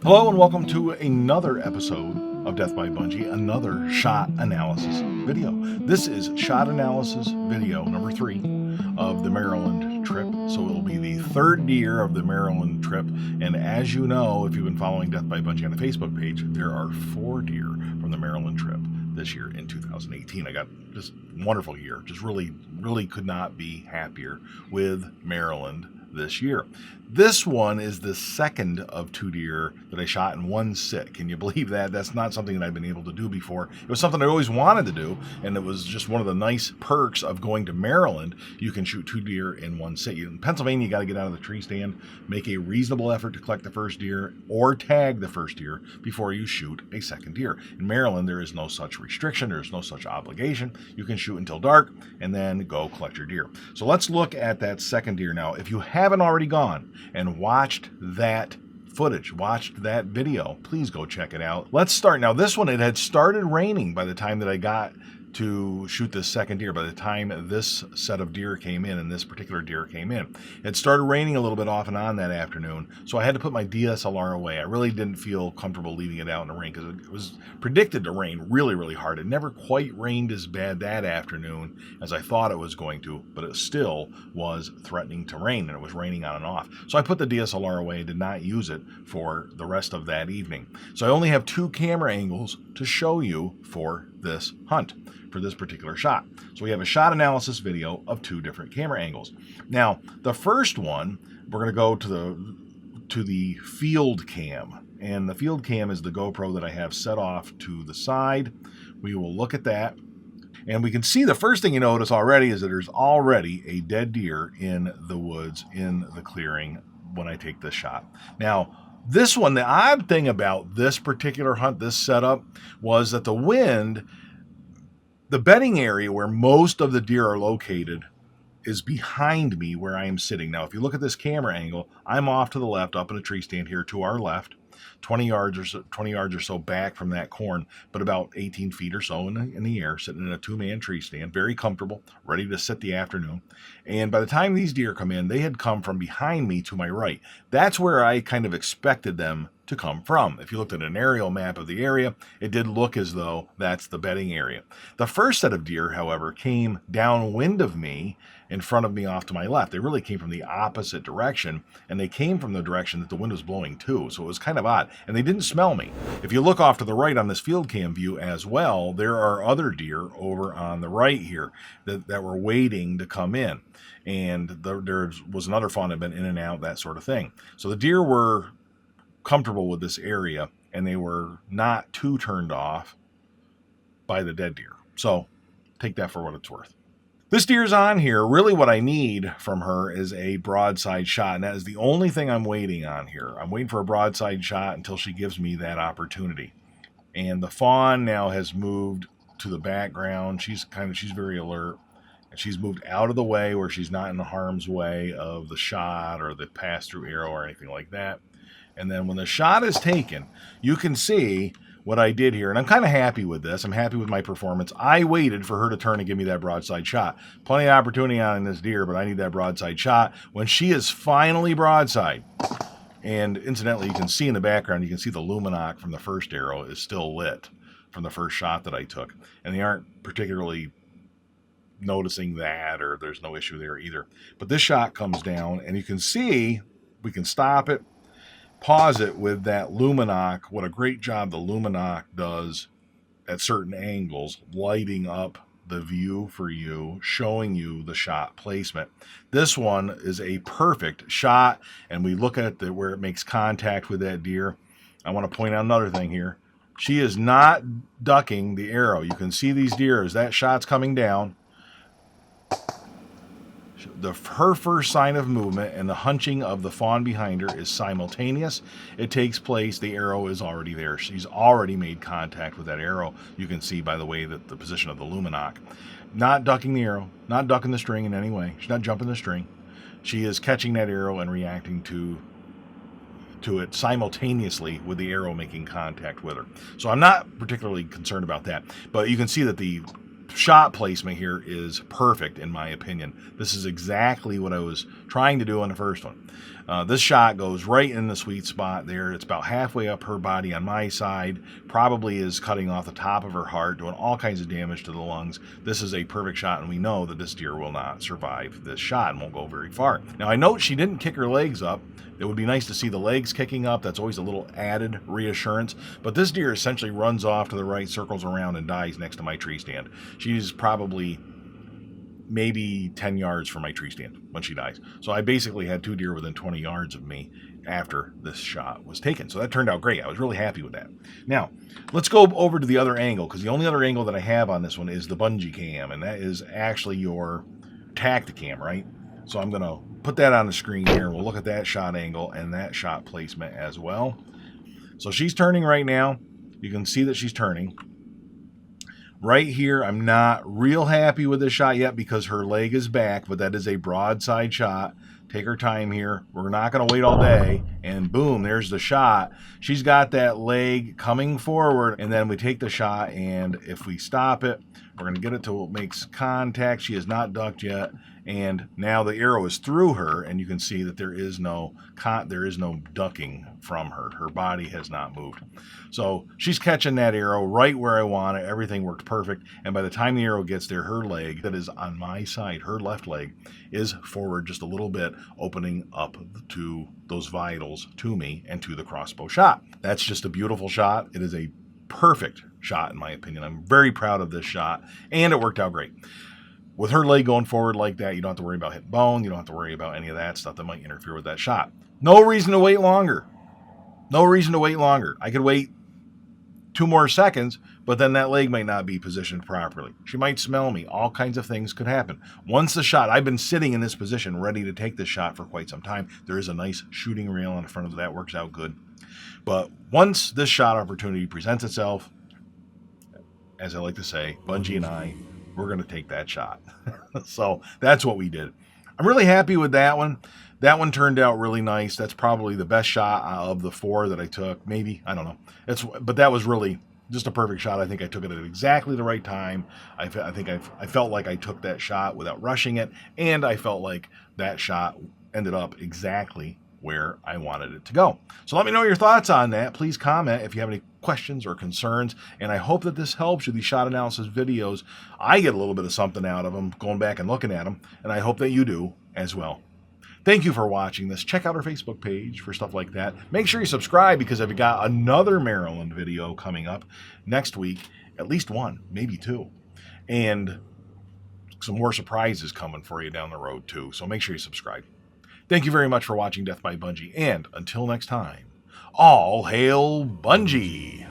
Hello and welcome to another episode of Death by Bungee, another shot analysis video. This is shot analysis video number 3 of the Maryland trip. So it will be the third deer of the Maryland trip. And as you know, if you've been following Death by Bungee on the Facebook page, there are 4 deer from the Maryland trip this year in 2018. I got just wonderful year. Just really could not be happier with Maryland this year. This one is the second of 2 deer that I shot in one sit. Can you believe that? That's not something that I've been able to do before. It was something I always wanted to do, and it was just one of the nice perks of going to Maryland. You can shoot 2 deer in one sit. In Pennsylvania, you got to get out of the tree stand, make a reasonable effort to collect the first deer or tag the first deer before you shoot a second deer. In Maryland, there is no such restriction. There's no such obligation. You can shoot until dark and then go collect your deer. So let's look at that second deer now. If you haven't already gone and watched that footage, watched that video, please go check it out. Let's start. Now this one, it had started raining by the time that I got to shoot this second deer. By the time this set of deer came in and this particular deer came in, it started raining a little bit off and on that afternoon, so I had to put my DSLR away. I really didn't feel comfortable leaving it out in the rain because it was predicted to rain really hard. It never quite rained as bad that afternoon as I thought it was going to, but it still was threatening to rain, and it was raining on and off. So I put the DSLR away, did not use it for the rest of that evening. So I only have 2 camera angles to show you for this hunt, for this particular shot. So we have a shot analysis video of 2 different camera angles. Now, the first one, we're going to go to the field cam. And the field cam is the GoPro that I have set off to the side. We will look at that. And we can see the first thing you notice already is that there's already a dead deer in the woods, in the clearing when I take this shot. Now, this one, the odd thing about this particular hunt, this setup, was that the wind, the bedding area where most of the deer are located, is behind me where I am sitting. Now, if you look at this camera angle, I'm off to the left, up in a tree stand here to our left, 20 yards or so back from that corn, but about 18 feet or so in the air, sitting in a 2-man tree stand, very comfortable, ready to sit the afternoon. And by the time these deer come in, they had come from behind me to my right. That's where I kind of expected them to come from. If you looked at an aerial map of the area, it did look as though that's the bedding area. The first set of deer, however, came downwind of me, in front of me off to my left. They really came from the opposite direction, and they came from the direction that the wind was blowing too, so it was kind of odd. And they didn't smell me. If you look off to the right on this field cam view as well, there are other deer over on the right here that were waiting to come in. And there was another fawn that had been in and out, that sort of thing. So the deer were comfortable with this area, and they were not too turned off by the dead deer. So take that for what it's worth. This deer's on here. Really what I need from her is a broadside shot, and that is the only thing I'm waiting on here. I'm waiting for a broadside shot until she gives me that opportunity. And the fawn now has moved to the background. She's very alert, and she's moved out of the way where she's not in the harm's way of the shot or the pass-through arrow or anything like that. And then when the shot is taken, you can see what I did here. And I'm kind of happy with this. I'm happy with my performance. I waited for her to turn and give me that broadside shot. Plenty of opportunity on this deer, but I need that broadside shot. When she is finally broadside, and incidentally, you can see in the background, you can see the luminoc from the first arrow is still lit from the first shot that I took. And they aren't particularly noticing that, or there's no issue there either. But this shot comes down, and you can see, we can stop it, pause it with that luminoc. What a great job the luminoc does at certain angles, lighting up the view for you, showing you the shot placement. This one is a perfect shot, and we look at where it makes contact with that deer. I want to point out another thing here. She is not ducking the arrow. You can see these deer as that shot's coming down. Her first sign of movement and the hunching of the fawn behind her is simultaneous. It takes place. The arrow is already there. She's already made contact with that arrow. You can see by the way that the position of the luminoc. Not ducking the arrow, not ducking the string in any way. She's not jumping the string. She is catching that arrow and reacting to it simultaneously with the arrow making contact with her. So I'm not particularly concerned about that. But you can see that the shot placement here is perfect in my opinion. This is exactly what I was trying to do on the first one. This shot goes right in the sweet spot there. It's about halfway up her body on my side, probably is cutting off the top of her heart, doing all kinds of damage to the lungs. This is a perfect shot, and we know that this deer will not survive this shot and won't go very far. Now, I note she didn't kick her legs up. It would be nice to see the legs kicking up. That's always a little added reassurance. But this deer essentially runs off to the right, circles around, and dies next to my tree stand. She's probably maybe 10 yards from my tree stand when she dies. So I basically had 2 deer within 20 yards of me after this shot was taken. So that turned out great. I was really happy with that. Now, let's go over to the other angle, because the only other angle that I have on this one is the bungee cam, and that is actually your tacticam, right? So I'm going to put that on the screen here. We'll look at that shot angle and that shot placement as well. So she's turning right now. You can see that she's turning. Right here, I'm not real happy with this shot yet because her leg is back, but that is a broadside shot. Take her time here. We're not going to wait all day. And boom, there's the shot. She's got that leg coming forward, and then we take the shot, and if we stop it, we're going to get it till it makes contact. She has not ducked yet, and now the arrow is through her, and you can see that there is no ducking from her. Her body has not moved. So she's catching that arrow right where I want it. Everything worked perfect, and by the time the arrow gets there, her leg that is on my side, her left leg, is forward just a little bit, opening up to those vitals to me and to the crossbow shot. That's just a beautiful shot. It is a perfect shot in my opinion. I'm very proud of this shot, and it worked out great. With her leg going forward like that, you don't have to worry about hitting bone. You don't have to worry about any of that stuff that might interfere with that shot. No reason to wait longer. No reason to wait longer. I could wait 2 more seconds, but then that leg might not be positioned properly. She might smell me. All kinds of things could happen. Once the shot, I've been sitting in this position ready to take this shot for quite some time. There is a nice shooting rail in front of that. Works out good. But once this shot opportunity presents itself, as I like to say, Bungie and I, we're going to take that shot. So that's what we did. I'm really happy with that one. That one turned out really nice. That's probably the best shot of the 4 that I took. Maybe, I don't know. But that was really just a perfect shot. I think I took it at exactly the right time. I felt like I took that shot without rushing it, and I felt like that shot ended up exactly where I wanted it to go. So let me know your thoughts on that. Please comment if you have any questions or concerns, and I hope that this helps you. These shot analysis videos, I get a little bit of something out of them, going back and looking at them, and I hope that you do as well. Thank you for watching this. Check out our Facebook page for stuff like that. Make sure you subscribe, because I've got another Maryland video coming up next week, at least 1, maybe 2, and some more surprises coming for you down the road too, so make sure you subscribe. Thank you very much for watching Death by Bungie, and until next time, all hail Bungie!